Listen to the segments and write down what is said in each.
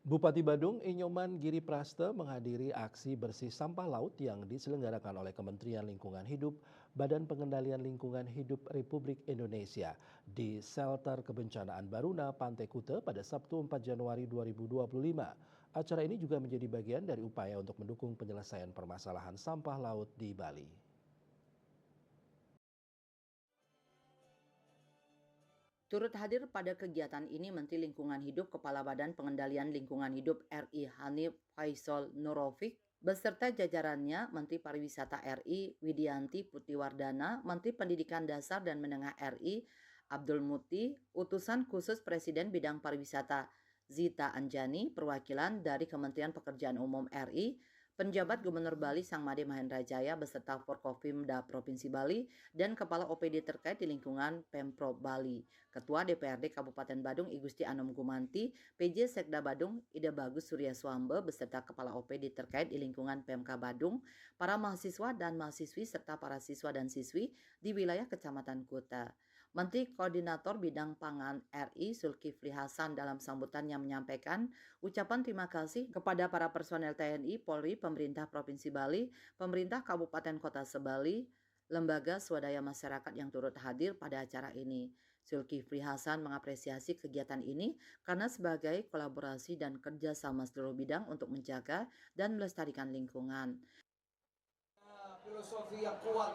Bupati Badung Inyoman Giri Praste menghadiri aksi bersih sampah laut yang diselenggarakan oleh Kementerian Lingkungan Hidup, Badan Pengendalian Lingkungan Hidup Republik Indonesia di Shelter Kebencanaan Baruna Pantai Kute pada Sabtu 4 Januari 2025. Acara ini juga menjadi bagian dari upaya untuk mendukung penyelesaian permasalahan sampah laut di Bali. Turut hadir pada kegiatan ini Menteri Lingkungan Hidup Kepala Badan Pengendalian Lingkungan Hidup RI Hanif Faisal Nurofik beserta jajarannya Menteri Pariwisata RI Widianti Putiwardana, Menteri Pendidikan Dasar dan Menengah RI Abdul Muti, Utusan Khusus Presiden Bidang Pariwisata Zita Anjani, perwakilan dari Kementerian Pekerjaan Umum RI, penjabat Gubernur Bali Sang Made Mahendra Jaya beserta Forkopimda Provinsi Bali dan Kepala OPD terkait di lingkungan Pemprov Bali. Ketua DPRD Kabupaten Badung I Gusti Anom Gumanti, PJ Sekda Badung Ida Bagus Surya Swambe beserta Kepala OPD terkait di lingkungan PMK Badung, para mahasiswa dan mahasiswi serta para siswa dan siswi di wilayah Kecamatan Kuta. Menteri Koordinator Bidang Pangan RI Zulkifli Hasan dalam sambutannya menyampaikan ucapan terima kasih kepada para personel TNI, Polri, pemerintah Provinsi Bali, pemerintah Kabupaten Kota Sebali, lembaga swadaya masyarakat yang turut hadir pada acara ini. Zulkifli Hasan mengapresiasi kegiatan ini karena sebagai kolaborasi dan kerjasama seluruh bidang untuk menjaga dan melestarikan lingkungan. Filosofi yang kuat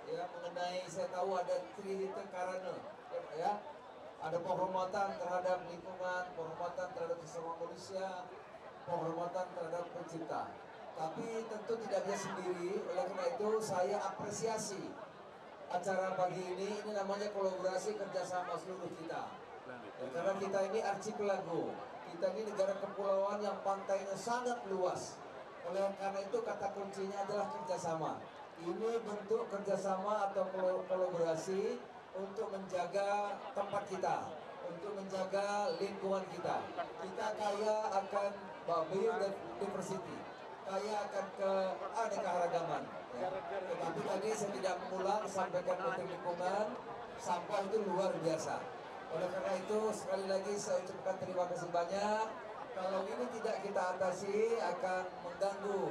ya mengenai saya tahu ada Trihita Karana ya ada penghormatan terhadap lingkungan, penghormatan terhadap sesama manusia, penghormatan terhadap pencipta. Tapi tentu tidak bisa sendiri, oleh karena itu saya apresiasi acara pagi ini namanya kolaborasi kerjasama seluruh kita. Ya, karena kita ini archipelago, kita ini negara kepulauan yang pantainya sangat luas. Oleh karena itu kata kuncinya adalah kerjasama. Ini bentuk kerjasama atau kolaborasi untuk menjaga tempat kita, untuk menjaga lingkungan kita. Kita kaya akan biodiversity, kaya akan keanekaragaman. Ya. Tetapi tadi saya tidak mengulang sampaikan Menteri Lingkungan, sampah itu luar biasa. Oleh karena itu sekali lagi saya ucapkan terima kasih banyak. Kalau ini tidak kita atasi akan mengganggu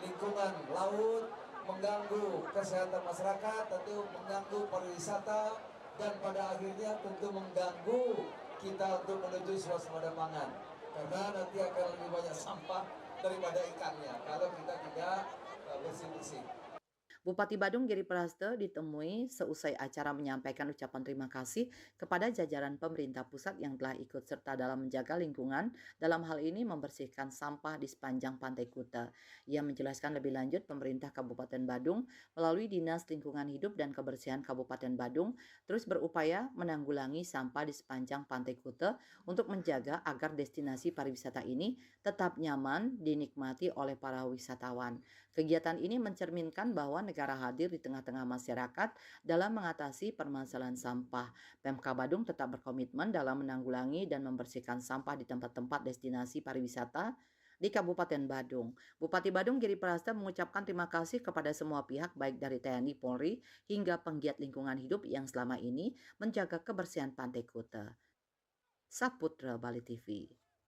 lingkungan laut, mengganggu kesehatan masyarakat, tentu mengganggu pariwisata, dan pada akhirnya tentu mengganggu kita untuk menuju swasembada pangan. Karena nanti akan lebih banyak sampah daripada ikannya kalau kita tidak bersih-bersih. Bupati Badung Giri Praste ditemui seusai acara menyampaikan ucapan terima kasih kepada jajaran pemerintah pusat yang telah ikut serta dalam menjaga lingkungan, dalam hal ini membersihkan sampah di sepanjang Pantai Kuta. Ia menjelaskan lebih lanjut pemerintah Kabupaten Badung melalui Dinas Lingkungan Hidup dan Kebersihan Kabupaten Badung terus berupaya menanggulangi sampah di sepanjang Pantai Kuta untuk menjaga agar destinasi pariwisata ini tetap nyaman dinikmati oleh para wisatawan. Kegiatan ini mencerminkan bahwa negara hadir di tengah-tengah masyarakat dalam mengatasi permasalahan sampah. Pemkab Badung tetap berkomitmen dalam menanggulangi dan membersihkan sampah di tempat-tempat destinasi pariwisata di Kabupaten Badung. Bupati Badung Giri Prasta mengucapkan terima kasih kepada semua pihak baik dari TNI, Polri hingga penggiat lingkungan hidup yang selama ini menjaga kebersihan Pantai Kuta. Saputra Bali TV.